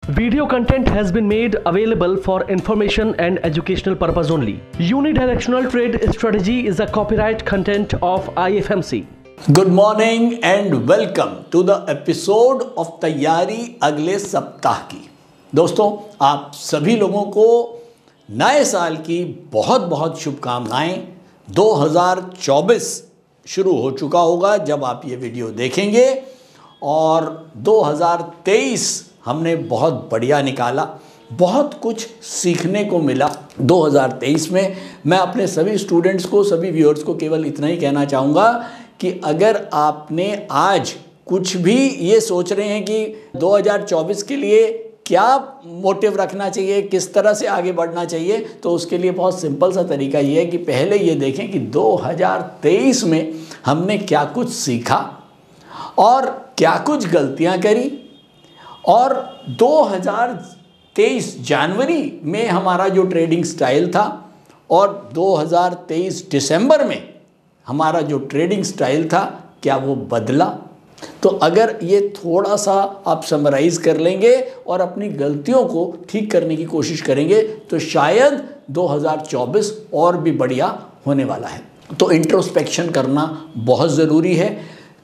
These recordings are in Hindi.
Video content has been made available for information and educational purpose only. Unidirectional trade strategy is a copyright content of IFMC. Good morning and welcome to the episode of तैयारी अगले सप्ताह की। दोस्तों, आप सभी लोगों को नए साल की बहुत बहुत शुभकामनाएं। 2024 शुरू हो चुका होगा जब आप ये वीडियो देखेंगे और 2023 हमने बहुत बढ़िया निकाला, बहुत कुछ सीखने को मिला। 2023 में मैं अपने सभी स्टूडेंट्स को, सभी व्यूअर्स को केवल इतना ही कहना चाहूँगा कि अगर आपने आज कुछ भी ये सोच रहे हैं कि 2024 के लिए क्या मोटिव रखना चाहिए, किस तरह से आगे बढ़ना चाहिए, तो उसके लिए बहुत सिंपल सा तरीका ये है कि पहले ये देखें कि 2023 में हमने क्या कुछ सीखा और क्या कुछ गलतियां करी, और 2023 जनवरी में हमारा जो ट्रेडिंग स्टाइल था और 2023 दिसंबर में हमारा जो ट्रेडिंग स्टाइल था, क्या वो बदला। तो अगर ये थोड़ा सा आप समराइज़ कर लेंगे और अपनी गलतियों को ठीक करने की कोशिश करेंगे तो शायद 2024 और भी बढ़िया होने वाला है। तो इंट्रोस्पेक्शन करना बहुत ज़रूरी है,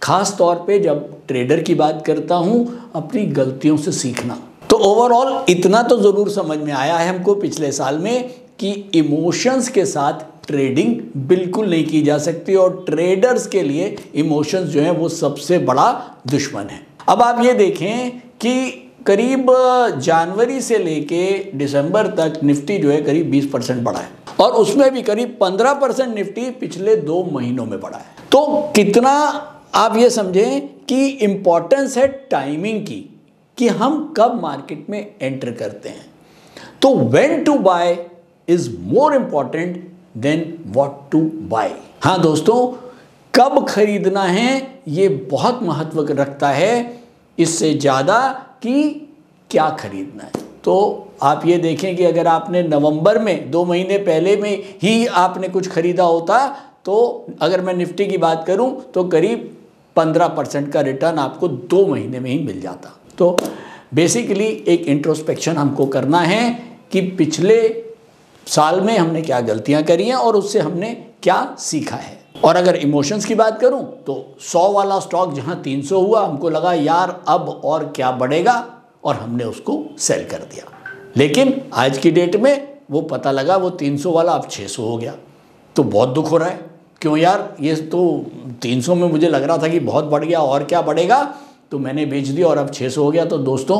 ख़ास तौर पे जब ट्रेडर की बात करता हूँ, अपनी गलतियों से सीखना। तो ओवरऑल इतना तो ज़रूर समझ में आया है हमको पिछले साल में कि इमोशंस के साथ ट्रेडिंग बिल्कुल नहीं की जा सकती और ट्रेडर्स के लिए इमोशंस जो है वो सबसे बड़ा दुश्मन है। अब आप ये देखें कि करीब जनवरी से लेके दिसंबर तक निफ्टी जो है करीब 20% बढ़ा है और उसमें भी करीब 15% निफ्टी पिछले 2 महीनों में बढ़ा है। तो कितना आप ये समझें कि इम्पोर्टेंस है टाइमिंग की, कि हम कब मार्केट में एंटर करते हैं। तो when to buy is more important than what to buy. हाँ दोस्तों, कब खरीदना है ये बहुत महत्व रखता है, इससे ज़्यादा कि क्या खरीदना है। तो आप ये देखें कि अगर आपने नवंबर में 2 महीने पहले में ही आपने कुछ खरीदा होता तो अगर मैं निफ्टी की बात करूं तो करीब 15% का रिटर्न आपको 2 महीने में ही मिल जाता। तो बेसिकली एक इंट्रोस्पेक्शन हमको करना है कि पिछले साल में हमने क्या गलतियां करी हैं और उससे हमने क्या सीखा है। और अगर इमोशंस की बात करूं तो 100 वाला स्टॉक जहां 300 हुआ, हमको लगा यार अब और क्या बढ़ेगा और हमने उसको सेल कर दिया। लेकिन आज की डेट में वो पता लगा वो 300 वाला अब 600 हो गया, तो बहुत दुख हो रहा है। क्यों यार, ये तो 300 में मुझे लग रहा था कि बहुत बढ़ गया और क्या बढ़ेगा, तो मैंने बेच दिया और अब 600 हो गया। तो दोस्तों,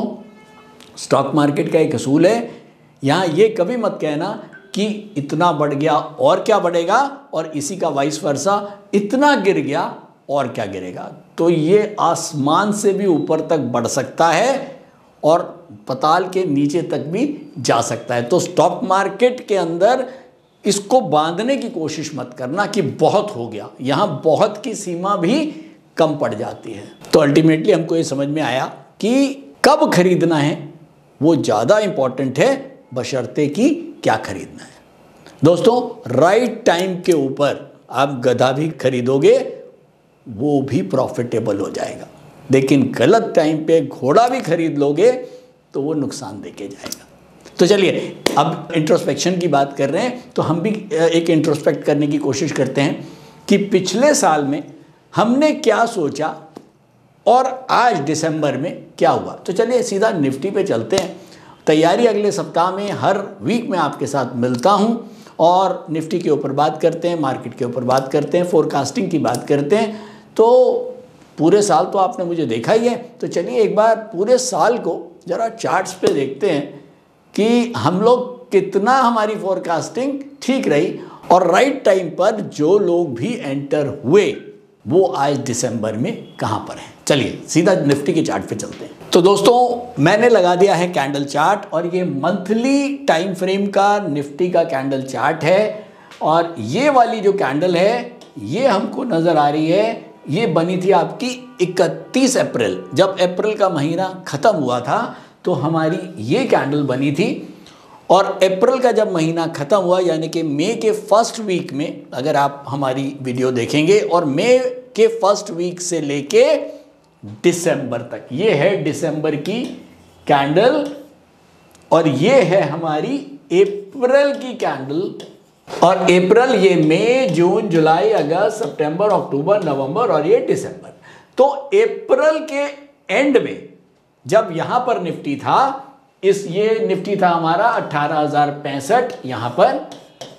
स्टॉक मार्केट का एक असूल है, यहाँ ये कभी मत कहना कि इतना बढ़ गया और क्या बढ़ेगा और इसी का वाइस वर्सा, इतना गिर गया और क्या गिरेगा। तो ये आसमान से भी ऊपर तक बढ़ सकता है और पाताल के नीचे तक भी जा सकता है। तो स्टॉक मार्केट के अंदर इसको बांधने की कोशिश मत करना कि बहुत हो गया, यहाँ बहुत की सीमा भी कम पड़ जाती है। तो अल्टीमेटली हमको ये समझ में आया कि कब खरीदना है वो ज़्यादा इम्पॉर्टेंट है, बशर्ते कि क्या खरीदना है। दोस्तों, राइट टाइम के ऊपर आप गधा भी खरीदोगे वो भी प्रॉफिटेबल हो जाएगा, लेकिन गलत टाइम पे घोड़ा भी खरीद लोगे तो वो नुकसान देके जाएगा। तो चलिए, अब इंट्रोस्पेक्शन की बात कर रहे हैं तो हम भी एक इंट्रोस्पेक्ट करने की कोशिश करते हैं कि पिछले साल में हमने क्या सोचा और आज दिसंबर में क्या हुआ। तो चलिए सीधा निफ्टी पे चलते हैं। तैयारी अगले सप्ताह में हर वीक में आपके साथ मिलता हूं और निफ्टी के ऊपर बात करते हैं, मार्केट के ऊपर बात करते हैं, फोरकास्टिंग की बात करते हैं। तो पूरे साल तो आपने मुझे देखा ही है, तो चलिए एक बार पूरे साल को ज़रा चार्ट्स पे देखते हैं कि हम लोग कितना, हमारी फोरकास्टिंग ठीक रही और राइट टाइम पर जो लोग भी एंटर हुए वो आज दिसंबर में कहाँ पर हैं। चलिए सीधा निफ्टी के चार्ट पे चलते हैं। तो दोस्तों, मैंने लगा दिया है कैंडल चार्ट और ये मंथली टाइम फ्रेम का निफ्टी का कैंडल चार्ट है और ये वाली जो कैंडल है ये हमको नज़र आ रही है, ये बनी थी आपकी 31 अप्रैल। जब अप्रैल का महीना ख़त्म हुआ था तो हमारी ये कैंडल बनी थी और अप्रैल का जब महीना ख़त्म हुआ यानी कि मई के फर्स्ट वीक में, अगर आप हमारी वीडियो देखेंगे, और मई के फर्स्ट वीक से लेके दिसंबर तक, ये है दिसंबर की कैंडल और ये है हमारी अप्रैल की कैंडल। और अप्रैल ये मई, जून, जुलाई, अगस्त, सितंबर, अक्टूबर, नवंबर और ये दिसंबर। तो अप्रैल के एंड में जब यहां पर निफ्टी था, ये निफ्टी था हमारा 18,065, यहां पर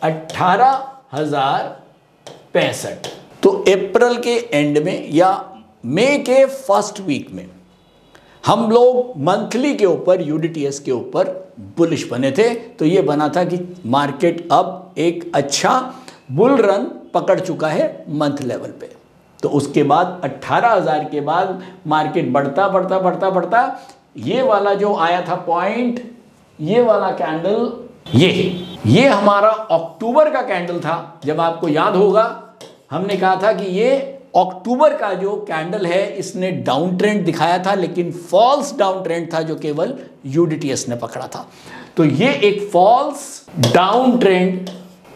18,065। तो अप्रैल के एंड में या मई के फर्स्ट वीक में हम लोग मंथली के ऊपर, यूडीटीएस के ऊपर बुलिश बने थे। तो ये बना था कि मार्केट अब एक अच्छा बुल रन पकड़ चुका है मंथ लेवल पे। तो उसके बाद 18,000 के बाद मार्केट बढ़ता बढ़ता बढ़ता बढ़ता ये वाला जो आया था पॉइंट, ये वाला कैंडल, ये हमारा अक्टूबर का कैंडल था। जब आपको याद होगा हमने कहा था कि ये अक्टूबर का जो कैंडल है इसने डाउन ट्रेंड दिखाया था, लेकिन फॉल्स डाउन ट्रेंड था जो केवल यूडीटीएस ने पकड़ा था। तो ये एक फॉल्स डाउन ट्रेंड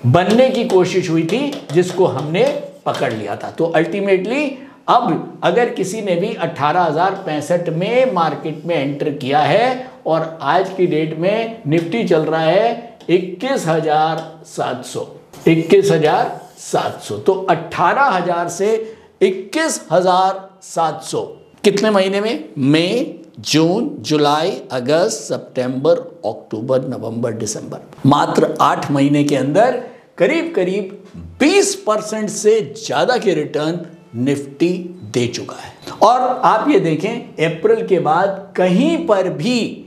बनने की कोशिश हुई थी जिसको हमने पकड़ लिया था। तो अल्टीमेटली अब अगर किसी ने भी 18,065 में मार्केट में एंटर किया है और आज की डेट में निफ्टी चल रहा है 21,700, तो 18,000 से 21,700 कितने महीने में? मई, जून, जुलाई, अगस्त, सितंबर, अक्टूबर, नवंबर, दिसंबर। मात्र 8 महीने के अंदर करीब करीब 20% से ज्यादा के रिटर्न निफ्टी दे चुका है। और आप ये देखें अप्रैल के बाद कहीं पर भी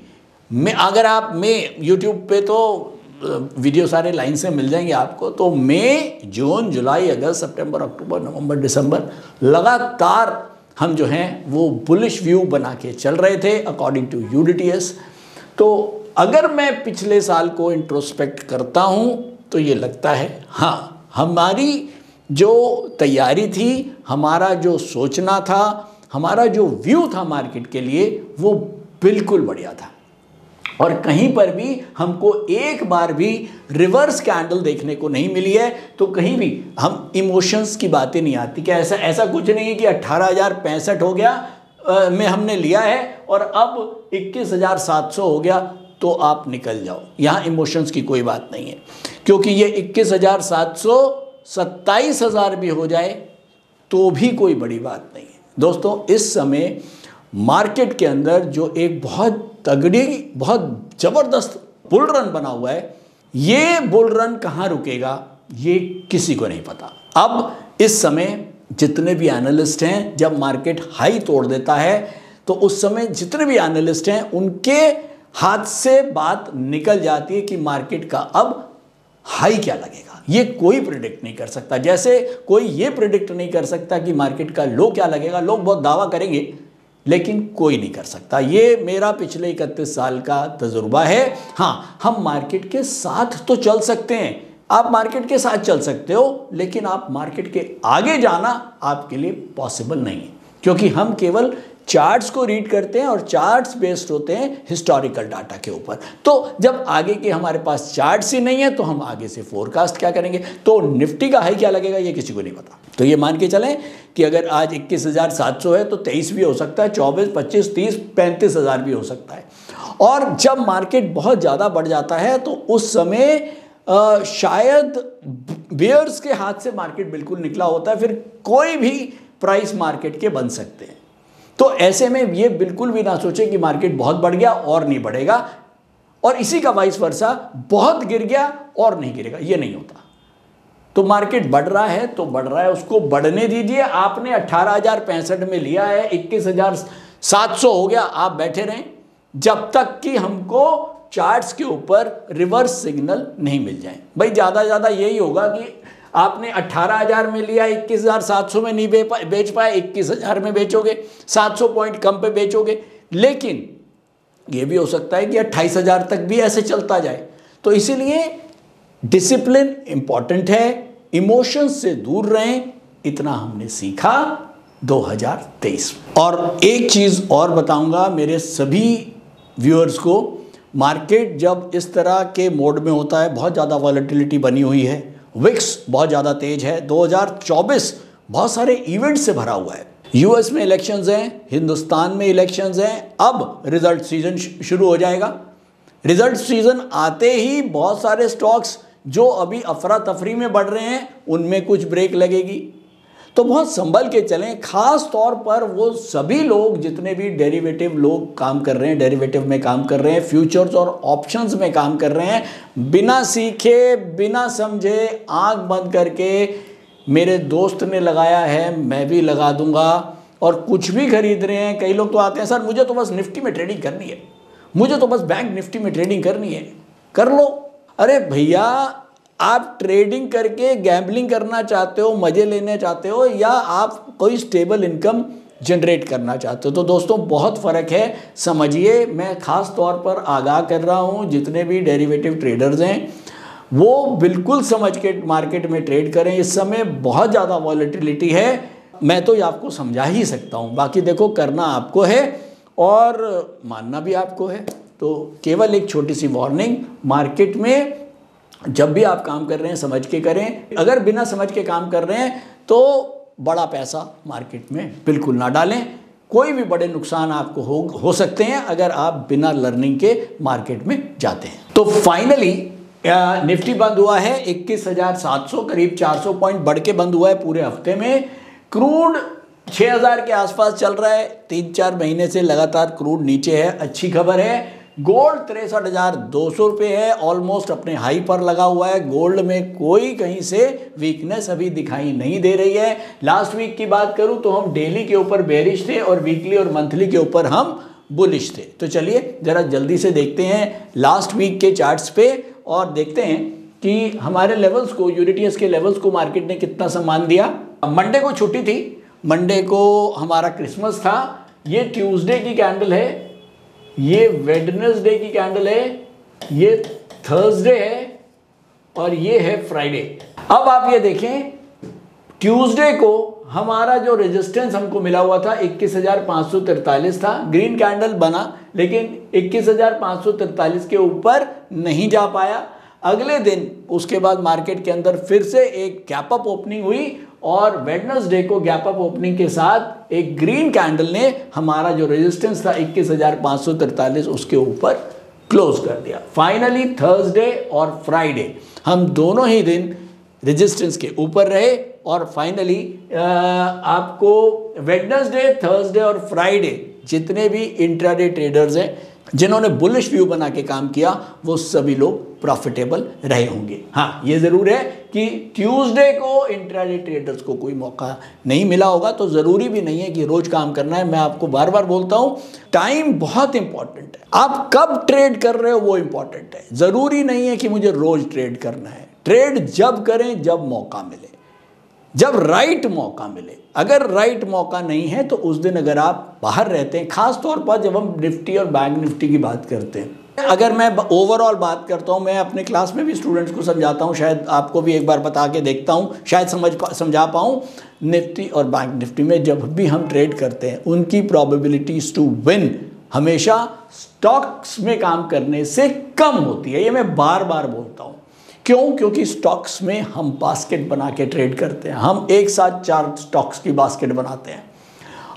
अगर आप यूट्यूब पे तो वीडियो सारे लाइन से मिल जाएंगे आपको, तो मई, जून, जुलाई, अगस्त, सितंबर, अक्टूबर, नवंबर, दिसंबर लगातार हम जो हैं वो बुलिश व्यू बना के चल रहे थे अकॉर्डिंग टू यूडीटीएस। तो अगर मैं पिछले साल को इंट्रोस्पेक्ट करता हूं तो ये लगता है हाँ, हमारी जो तैयारी थी, हमारा जो सोचना था, हमारा जो व्यू था मार्केट के लिए, वो बिल्कुल बढ़िया था। और कहीं पर भी हमको एक बार भी रिवर्स कैंडल देखने को नहीं मिली है। तो कहीं भी हम इमोशंस की बातें नहीं आती कि ऐसा कुछ नहीं है कि 18,065 हो गया में हमने लिया है और अब 21,700 हो गया तो आप निकल जाओ। यहाँ इमोशंस की कोई बात नहीं है, क्योंकि ये 21,700 27,000 भी हो जाए तो भी कोई बड़ी बात नहीं है। दोस्तों, इस समय मार्केट के अंदर जो एक बहुत तगड़ी, बहुत जबरदस्त बुल रन बना हुआ है, ये बुल रन कहाँ रुकेगा ये किसी को नहीं पता। अब इस समय जितने भी एनालिस्ट हैं, जब मार्केट हाई तोड़ देता है तो उस समय जितने भी एनालिस्ट हैं उनके हाथ से बात निकल जाती है कि मार्केट का अब हाई क्या लगेगा। ये कोई प्रिडिक्ट नहीं कर सकता, जैसे कोई ये प्रिडिक्ट नहीं कर सकता कि मार्केट का लो क्या लगेगा। लोग बहुत दावा करेंगे लेकिन कोई नहीं कर सकता। ये मेरा पिछले 31 साल का तजुर्बा है। हाँ, हम मार्केट के साथ तो चल सकते हैं, आप मार्केट के साथ चल सकते हो, लेकिन आप मार्केट के आगे जाना आपके लिए पॉसिबल नहीं है, क्योंकि हम केवल चार्ट्स को रीड करते हैं और चार्ट्स बेस्ड होते हैं हिस्टोरिकल डाटा के ऊपर। तो जब आगे के हमारे पास चार्ट्स ही नहीं है तो हम आगे से फोरकास्ट क्या करेंगे। तो निफ्टी का हाई क्या लगेगा ये किसी को नहीं पता। तो ये मान के चलें कि अगर आज 21,700 है तो 23 भी हो सकता है, 24, 25, 30, 35,000 भी हो सकता है। और जब मार्केट बहुत ज़्यादा बढ़ जाता है तो उस समय शायद बेयर्स के हाथ से मार्केट बिल्कुल निकला होता है, फिर कोई भी प्राइस मार्केट के बन सकते हैं। तो ऐसे में ये बिल्कुल भी ना सोचे कि मार्केट बहुत बढ़ गया और नहीं बढ़ेगा, और इसी का वाइस वर्सा बहुत गिर गया और नहीं गिरेगा, ये नहीं होता। तो मार्केट बढ़ रहा है तो बढ़ रहा है, उसको बढ़ने दीजिए। आपने 18,065 में लिया है, 21,700 हो गया, आप बैठे रहें जब तक कि हमको चार्ट्स के ऊपर रिवर्स सिग्नल नहीं मिल जाए। भाई ज़्यादा ज़्यादा यही होगा कि आपने 18,000 में लिया, 21,700 में नहीं बेच पाए, 21,000 में बेचोगे, 700 पॉइंट कम पे बेचोगे। लेकिन ये भी हो सकता है कि 28,000 तक भी ऐसे चलता जाए। तो इसीलिए डिसिप्लिन इंपॉर्टेंट है, इमोशंस से दूर रहें, इतना हमने सीखा 2023। और एक चीज़ और बताऊंगा मेरे सभी व्यूअर्स को, मार्केट जब इस तरह के मोड में होता है, बहुत ज़्यादा वॉलेटिलिटी बनी हुई है, विक्स बहुत ज़्यादा तेज है, 2024 बहुत सारे इवेंट से भरा हुआ है। यूएस में इलेक्शंस हैं, हिंदुस्तान में इलेक्शंस हैं, अब रिजल्ट सीजन शुरू हो जाएगा। रिजल्ट सीजन आते ही बहुत सारे स्टॉक्स जो अभी अफरा तफरी में बढ़ रहे हैं उनमें कुछ ब्रेक लगेगी। तो बहुत संभल के चलें, खास तौर पर वो सभी लोग जितने भी डेरिवेटिव लोग काम कर रहे हैं, डेरिवेटिव में काम कर रहे हैं, फ्यूचर्स और ऑप्शंस में काम कर रहे हैं, बिना सीखे बिना समझे आंख बंद करके मेरे दोस्त ने लगाया है मैं भी लगा दूंगा और कुछ भी खरीद रहे हैं। कई लोग तो आते हैं सर मुझे तो बस निफ्टी में ट्रेडिंग करनी है, मुझे तो बस बैंक निफ्टी में ट्रेडिंग करनी है, कर लो। अरे भैया, आप ट्रेडिंग करके गैम्बलिंग करना चाहते हो, मज़े लेने चाहते हो, या आप कोई स्टेबल इनकम जनरेट करना चाहते हो? तो दोस्तों बहुत फ़र्क है, समझिए। मैं ख़ास तौर पर आगाह कर रहा हूँ जितने भी डेरिवेटिव ट्रेडर्स हैं वो बिल्कुल समझ के मार्केट में ट्रेड करें। इस समय बहुत ज़्यादा वॉलेटिलिटी है, मैं तो ये आपको समझा ही सकता हूँ, बाकी देखो करना आपको है और मानना भी आपको है। तो केवल एक छोटी सी वार्निंग, मार्केट में जब भी आप काम कर रहे हैं समझ के करें। अगर बिना समझ के काम कर रहे हैं तो बड़ा पैसा मार्केट में बिल्कुल ना डालें, कोई भी बड़े नुकसान आपको हो सकते हैं अगर आप बिना लर्निंग के मार्केट में जाते हैं। तो फाइनली निफ्टी बंद हुआ है 21,700, करीब 400 पॉइंट बढ़ के बंद हुआ है पूरे हफ्ते में। क्रूड 6,000 के आसपास चल रहा है, 3-4 महीने से लगातार क्रूड नीचे है, अच्छी खबर है। गोल्ड 63,200 रुपये है, ऑलमोस्ट अपने हाई पर लगा हुआ है। गोल्ड में कोई कहीं से वीकनेस अभी दिखाई नहीं दे रही है। लास्ट वीक की बात करूं तो हम डेली के ऊपर बेरिश थे और वीकली और मंथली के ऊपर हम बुलिश थे। तो चलिए जरा जल्दी से देखते हैं लास्ट वीक के चार्ट्स पे और देखते हैं कि हमारे लेवल्स को, यूनिटीएस के लेवल्स को मार्केट ने कितना सम्मान दिया। मंडे को छुट्टी थी, मंडे को हमारा क्रिसमस था। ये ट्यूसडे की कैंडल है, ये वेडनेसडे की कैंडल है, ये थर्सडे है और ये है फ्राइडे। अब आप ये देखें, ट्यूसडे को हमारा जो रेजिस्टेंस हमको मिला हुआ था 21,543 था, ग्रीन कैंडल बना लेकिन 21,543 के ऊपर नहीं जा पाया। अगले दिन उसके बाद मार्केट के अंदर फिर से एक गैप अप ओपनिंग हुई और वेडनेसडे को गैप अप ओपनिंग के साथ एक ग्रीन कैंडल ने हमारा जो रेजिस्टेंस था 21,543 उसके ऊपर क्लोज कर दिया। फाइनली थर्सडे और फ्राइडे हम दोनों ही दिन रेजिस्टेंस के ऊपर रहे और फाइनली आपको वेडनेसडे, थर्सडे और फ्राइडे जितने भी इंट्राडे ट्रेडर्स हैं जिन्होंने बुलिश व्यू बना के काम किया वो सभी लोग प्रॉफिटेबल रहे होंगे। हाँ, ये ज़रूर है कि ट्यूसडे को इंट्राडे ट्रेडर्स को कोई मौका नहीं मिला होगा, तो ज़रूरी भी नहीं है कि रोज़ काम करना है। मैं आपको बार बार बोलता हूँ, टाइम बहुत इंपॉर्टेंट है। आप कब ट्रेड कर रहे हो वो इंपॉर्टेंट है। ज़रूरी नहीं है कि मुझे रोज़ ट्रेड करना है। ट्रेड जब करें जब मौका मिले, जब राइट मौका मिले। अगर राइट मौका नहीं है तो उस दिन अगर आप बाहर रहते हैं, खास तौर पर जब हम निफ्टी और बैंक निफ्टी की बात करते हैं, अगर मैं ओवरऑल बात करता हूं, मैं अपने क्लास में भी स्टूडेंट्स को समझाता हूं, शायद आपको भी एक बार बता के देखता हूं, शायद समझा पाऊं। निफ्टी और बैंक निफ्टी में जब भी हम ट्रेड करते हैं उनकी प्रोबेबिलिटीज टू विन हमेशा स्टॉक्स में काम करने से कम होती है। ये मैं बार बार बोलता हूँ। क्यों? क्योंकि स्टॉक्स में हम बास्केट बना के ट्रेड करते हैं। हम एक साथ 4 स्टॉक्स की बास्केट बनाते हैं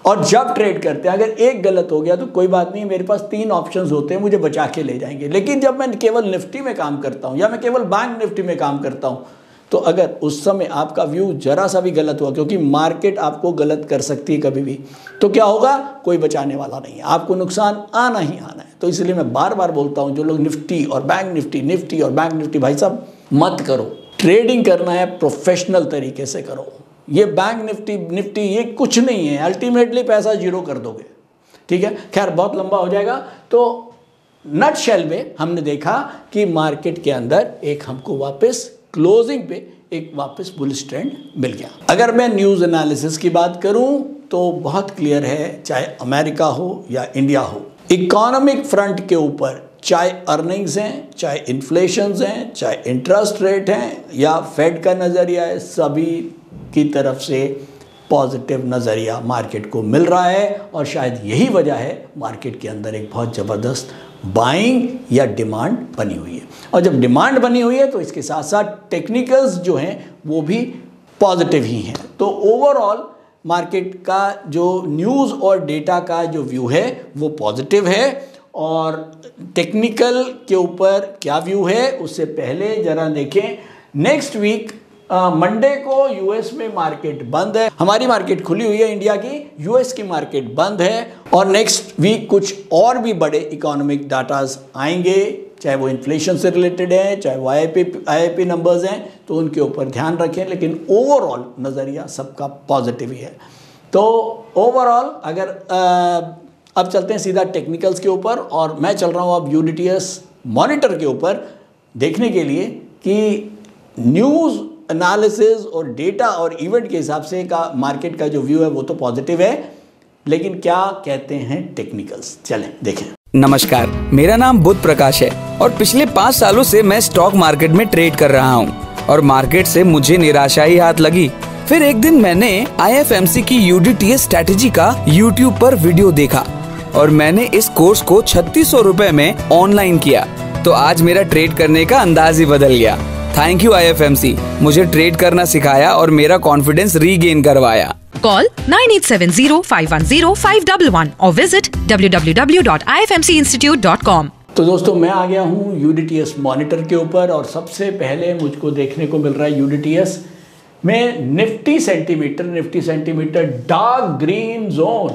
और जब ट्रेड करते हैं अगर एक गलत हो गया तो कोई बात नहीं, मेरे पास 3 ऑप्शंस होते हैं, मुझे बचा के ले जाएंगे। लेकिन जब मैं केवल निफ्टी में काम करता हूं या मैं केवल बैंक निफ्टी में काम करता हूं तो अगर उस समय आपका व्यू जरा सा भी गलत हुआ, क्योंकि मार्केट आपको गलत कर सकती है कभी भी, तो क्या होगा? कोई बचाने वाला नहीं है, आपको नुकसान आना ही आना है। तो इसलिए मैं बार बार बोलता हूँ, जो लोग निफ्टी और बैंक निफ्टी और बैंक निफ्टी, भाई साहब मत करो। ट्रेडिंग करना है प्रोफेशनल तरीके से करो। ये बैंक निफ्टी ये कुछ नहीं है, अल्टीमेटली पैसा जीरो कर दोगे। ठीक है, खैर बहुत लंबा हो जाएगा। तो नट शेल में हमने देखा कि मार्केट के अंदर एक हमको वापस क्लोजिंग पे एक वापस बुलिश ट्रेंड मिल गया। अगर मैं न्यूज़ एनालिसिस की बात करूं तो बहुत क्लियर है, चाहे अमेरिका हो या इंडिया हो, इकोनॉमिक फ्रंट के ऊपर चाहे अर्निंग्स हैं, चाहे इन्फ्लेशंस हैं, चाहे इंटरेस्ट रेट हैं या फेड का नज़रिया है, सभी की तरफ से पॉजिटिव नज़रिया मार्केट को मिल रहा है। और शायद यही वजह है मार्केट के अंदर एक बहुत ज़बरदस्त बाइंग या डिमांड बनी हुई है। और जब डिमांड बनी हुई है तो इसके साथ साथ टेक्निकल्स जो हैं वो भी पॉजिटिव ही हैं। तो ओवरऑल मार्केट का जो न्यूज़ और डेटा का जो व्यू है वो पॉजिटिव है और टेक्निकल के ऊपर क्या व्यू है उससे पहले जरा देखें। नेक्स्ट वीक मंडे को यूएस में मार्केट बंद है, हमारी मार्केट खुली हुई है इंडिया की, यूएस की मार्केट बंद है। और नेक्स्ट वीक कुछ और भी बड़े इकोनॉमिक डाटाज आएंगे, चाहे वो इन्फ्लेशन से रिलेटेड है, चाहे वो आईआईपी नंबर्स हैं, तो उनके ऊपर ध्यान रखें। लेकिन ओवरऑल नज़रिया सबका पॉजिटिव ही है। तो ओवरऑल अगर अब चलते हैं सीधा टेक्निकल्स के ऊपर, और मैं चल रहा हूँ अब यूडीटीएस मॉनिटर के ऊपर देखने के लिए कि न्यूज़ एनालिसिस और डेटा और इवेंट के हिसाब से का मार्केट का जो व्यू है वो तो पॉजिटिव है, लेकिन क्या कहते हैं टेक्निकल्स, चलें देखें। नमस्कार, मेरा नाम बुध प्रकाश है और पिछले 5 सालों से मैं स्टॉक मार्केट में ट्रेड कर रहा हूँ और मार्केट से मुझे निराशा ही हाथ लगी। फिर एक दिन मैंने IFMC की यूडीटीएस स्ट्रैटेजी का YouTube पर वीडियो देखा और मैंने इस कोर्स को 3600 रुपए में ऑनलाइन किया, तो आज मेरा ट्रेड करने का अंदाज ही बदल गया। थैंक यू IFMC, मुझे ट्रेड करना सिखाया और मेरा कॉन्फिडेंस रीगेन करवाया। Call 9870510511 or visit www.ifmcinstitute.com। तो दोस्तों मैं आ गया हूँ यूडीटीएस मॉनिटर के ऊपर, और सबसे पहले मुझको देखने को मिल रहा है यूडीटीएस में Nifty centimetre dark green zone.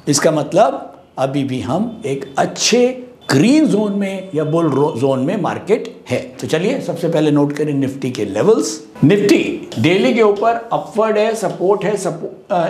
इसका मतलब अभी भी हम एक अच्छे ग्रीन जोन में या बुल जोन में मार्केट है। तो चलिए सबसे पहले नोट करें निफ्टी के लेवल्स। निफ्टी डेली के ऊपर अपवर्ड है, सपोर्ट है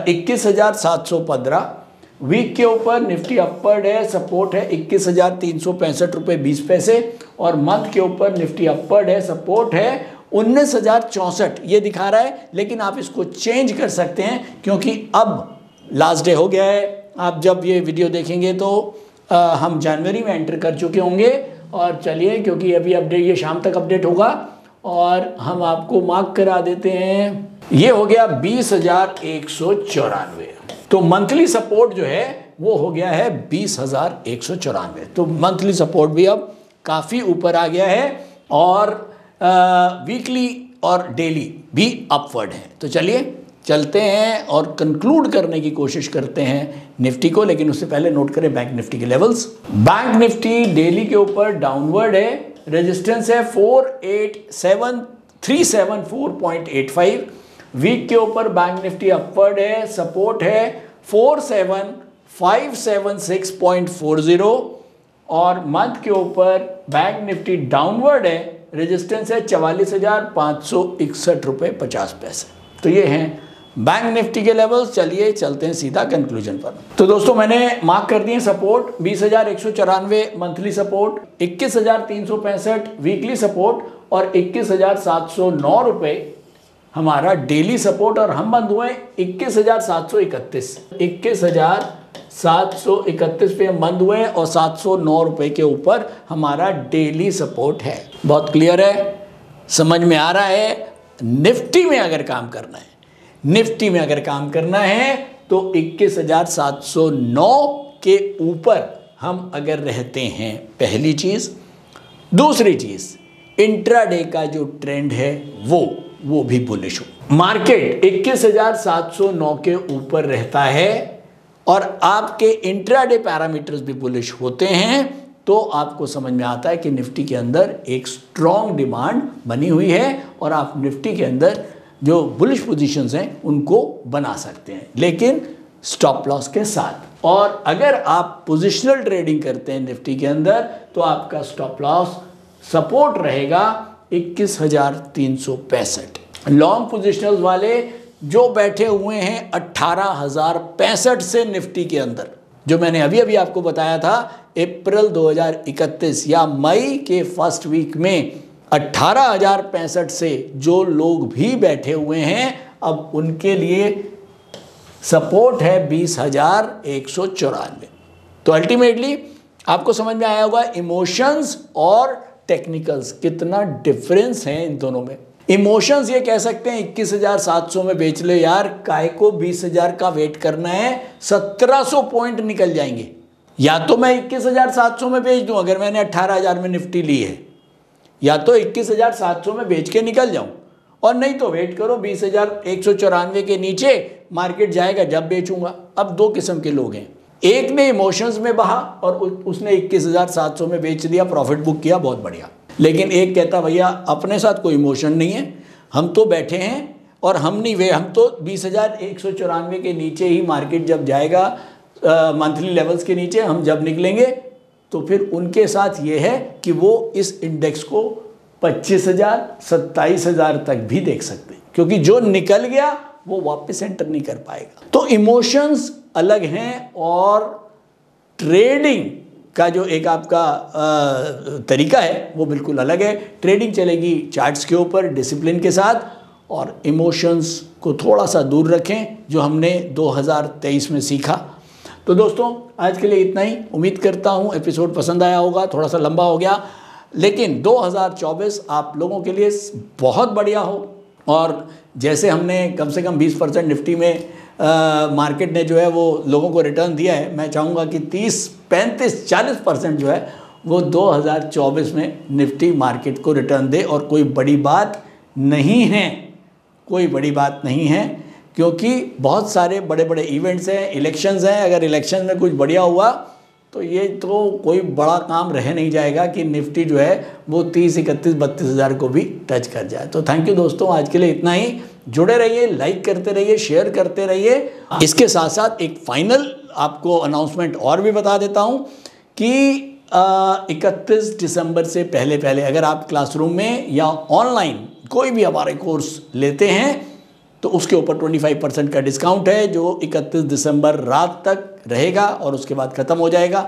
21,715। वीक के ऊपर निफ्टी अपवर्ड है, सपोर्ट है 21,365 रुपये 20 पैसे। और मंथ के ऊपर निफ्टी अपवर्ड है, सपोर्ट है 19,064 ये दिखा रहा है, लेकिन आप इसको चेंज कर सकते हैं क्योंकि अब लास्ट डे हो गया है। आप जब ये वीडियो देखेंगे तो हम जनवरी में एंटर कर चुके होंगे। और चलिए, क्योंकि अभी अपडेट ये शाम तक अपडेट होगा और हम आपको मार्क करा देते हैं, ये हो गया 20,194। तो मंथली सपोर्ट जो है वो हो गया है 20,194। तो मंथली सपोर्ट भी अब काफ़ी ऊपर आ गया है और वीकली और डेली भी अपवर्ड है। तो चलिए चलते हैं और कंक्लूड करने की कोशिश करते हैं निफ्टी को, लेकिन उससे पहले नोट करें बैंक निफ्टी के लेवल्स। बैंक निफ्टी डेली के ऊपर डाउनवर्ड है, रेजिस्टेंस है 4,87374.85। वीक के ऊपर बैंक निफ्टी अपवर्ड है, सपोर्ट है 47,576.40। और मंथ के ऊपर बैंक निफ्टी डाउनवर्ड है, रेजिस्टेंस है 44,561 रुपये 50 पैसे। तो ये हैं बैंक निफ्टी के लेवल्स। चलिए चलते हैं सीधा कंक्लूजन पर। तो दोस्तों मैंने मार्क कर दिए support 20,194 monthly support, 21,365 weekly support और 21,709 रुपये हमारा डेली सपोर्ट। और हम बंद हुए 21,731 पे हम बंद हुए और 709 रुपये के ऊपर हमारा डेली सपोर्ट है। बहुत क्लियर है, समझ में आ रहा है। निफ्टी में अगर काम करना है, निफ्टी में अगर काम करना है तो 21,709 के ऊपर हम अगर रहते हैं, पहली चीज़। दूसरी चीज़, इंट्राडे का जो ट्रेंड है वो भी बुलिश हो। मार्केट 21,709 के ऊपर रहता है और आपके इंट्राडे पैरामीटर्स भी बुलिश होते हैं, तो आपको समझ में आता है कि निफ्टी के अंदर एक स्ट्रॉन्ग डिमांड बनी हुई है और आप निफ्टी के अंदर जो बुलिश पोजीशंस हैं उनको बना सकते हैं, लेकिन स्टॉप लॉस के साथ। और अगर आप पोजिशनल ट्रेडिंग करते हैं निफ्टी के अंदर तो आपका स्टॉप लॉस सपोर्ट रहेगा 21,365। लॉन्ग पोजिशनल्स वाले जो बैठे हुए हैं 18,065 से निफ्टी के अंदर, जो मैंने अभी अभी आपको बताया था अप्रैल 2031 या मई के फर्स्ट वीक में 18,065 से जो लोग भी बैठे हुए हैं, अब उनके लिए सपोर्ट है 20,194। तो अल्टीमेटली आपको समझ में आया होगा इमोशंस और टेक्निकल्स कितना डिफरेंस है इन दोनों में। इमोशंस ये कह सकते हैं 21,700 में बेच लो यार, काय को 20,000 का वेट करना है, 1,700 पॉइंट निकल जाएंगे। या तो मैं 21,700 में बेच दूं अगर मैंने 18,000 में निफ्टी ली है, या तो 21,700 में बेच के निकल जाऊं, और नहीं तो वेट करो 20,194 के नीचे मार्केट जाएगा जब बेचूंगा। अब दो किस्म के लोग हैं। एक ने इमोशंस में बहा और उसने 21,700 में बेच दिया, प्रॉफिट बुक किया, बहुत बढ़िया। लेकिन एक कहता भैया अपने साथ कोई इमोशन नहीं है, हम तो बैठे हैं और हम तो 20,194 के नीचे ही मार्केट जब जाएगा मंथली लेवल्स के नीचे हम जब निकलेंगे तो फिर उनके साथ ये है कि वो इस इंडेक्स को 25,000 27,000 तक भी देख सकते हैं, क्योंकि जो निकल गया वो वापस एंटर नहीं कर पाएगा। तो इमोशंस अलग हैं और ट्रेडिंग का जो एक आपका तरीका है वो बिल्कुल अलग है। ट्रेडिंग चलेगी चार्ट्स के ऊपर डिसिप्लिन के साथ, और इमोशंस को थोड़ा सा दूर रखें, जो हमने 2023 में सीखा। तो दोस्तों आज के लिए इतना ही। उम्मीद करता हूँ एपिसोड पसंद आया होगा, थोड़ा सा लंबा हो गया, लेकिन 2024 आप लोगों के लिए बहुत बढ़िया हो। और जैसे हमने कम से कम 20% निफ्टी में मार्केट ने जो है वो लोगों को रिटर्न दिया है, मैं चाहूँगा कि 30, 35, 40% जो है वो 2024 में निफ्टी मार्केट को रिटर्न दे। और कोई बड़ी बात नहीं है, कोई बड़ी बात नहीं है, क्योंकि बहुत सारे बड़े बड़े इवेंट्स हैं, इलेक्शंस हैं। अगर इलेक्शन में कुछ बढ़िया हुआ तो ये तो कोई बड़ा काम रह नहीं जाएगा कि निफ्टी जो है वो 30, 31, 32 हज़ार को भी टच कर जाए। तो थैंक यू दोस्तों, आज के लिए इतना ही। जुड़े रहिए, लाइक करते रहिए, शेयर करते रहिए। इसके साथ साथ एक फाइनल आपको अनाउंसमेंट और भी बता देता हूँ कि 31 दिसंबर से पहले अगर आप क्लासरूम में या ऑनलाइन कोई भी हमारे कोर्स लेते हैं तो उसके ऊपर 25% का डिस्काउंट है, जो 31 दिसंबर रात तक रहेगा और उसके बाद ख़त्म हो जाएगा।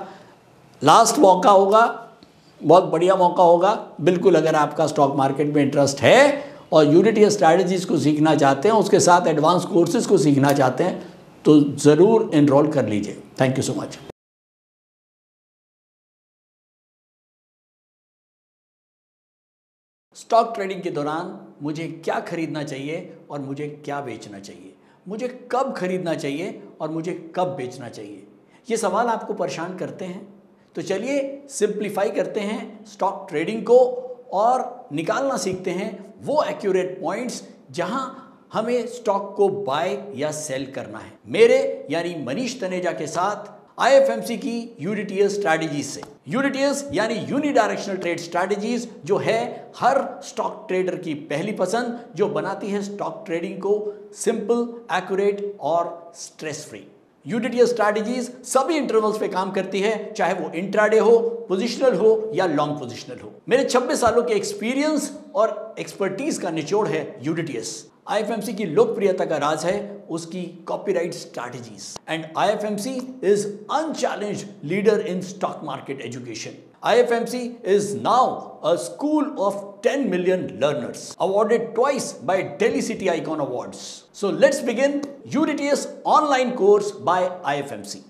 लास्ट मौका होगा, बहुत बढ़िया मौका होगा। बिल्कुल अगर आपका स्टॉक मार्केट में इंटरेस्ट है और यूडीटीएस स्ट्रैटेजीज़ को सीखना चाहते हैं, उसके साथ एडवांस कोर्सेज को सीखना चाहते हैं, तो ज़रूर एनरोल कर लीजिए। Thank you so much. Stock trading के दौरान मुझे क्या खरीदना चाहिए और मुझे क्या बेचना चाहिए, मुझे कब खरीदना चाहिए और मुझे कब बेचना चाहिए, ये सवाल आपको परेशान करते हैं। तो चलिए सिंप्लीफाई करते हैं स्टॉक ट्रेडिंग को और निकालना सीखते हैं वो एक्यूरेट पॉइंट्स जहां हमें स्टॉक को बाय या सेल करना है। मेरे यानी मनीष तनेजा के साथ IFMC की यूडीटीएस स्ट्रैटेजीज से। यूडीटीएस यानी यूनिडायरेक्शनल ट्रेड स्ट्रैटेजीज, जो है हर स्टॉक ट्रेडर की पहली पसंद, जो बनाती है स्टॉक ट्रेडिंग को सिंपल, एक्यूरेट और स्ट्रेस फ्री। यूडीटीएस स्ट्रैटेजीज सभी इंटरवल्स पे काम करती है, चाहे वो इंट्राडे हो, पोजिशनल हो या लॉन्ग पोजिशनल हो। मेरे 26 सालों के एक्सपीरियंस और एक्सपर्टीज का निचोड़ है यूडीटीएस। IFMC की लोकप्रियता का राज है उसकी copyright strategies, and IFMC is unchallenged leader in stock market education. IFMC is now a school of 10 million learners, awarded twice by Delhi City Icon Awards. So let's begin UDTS online course by IFMC.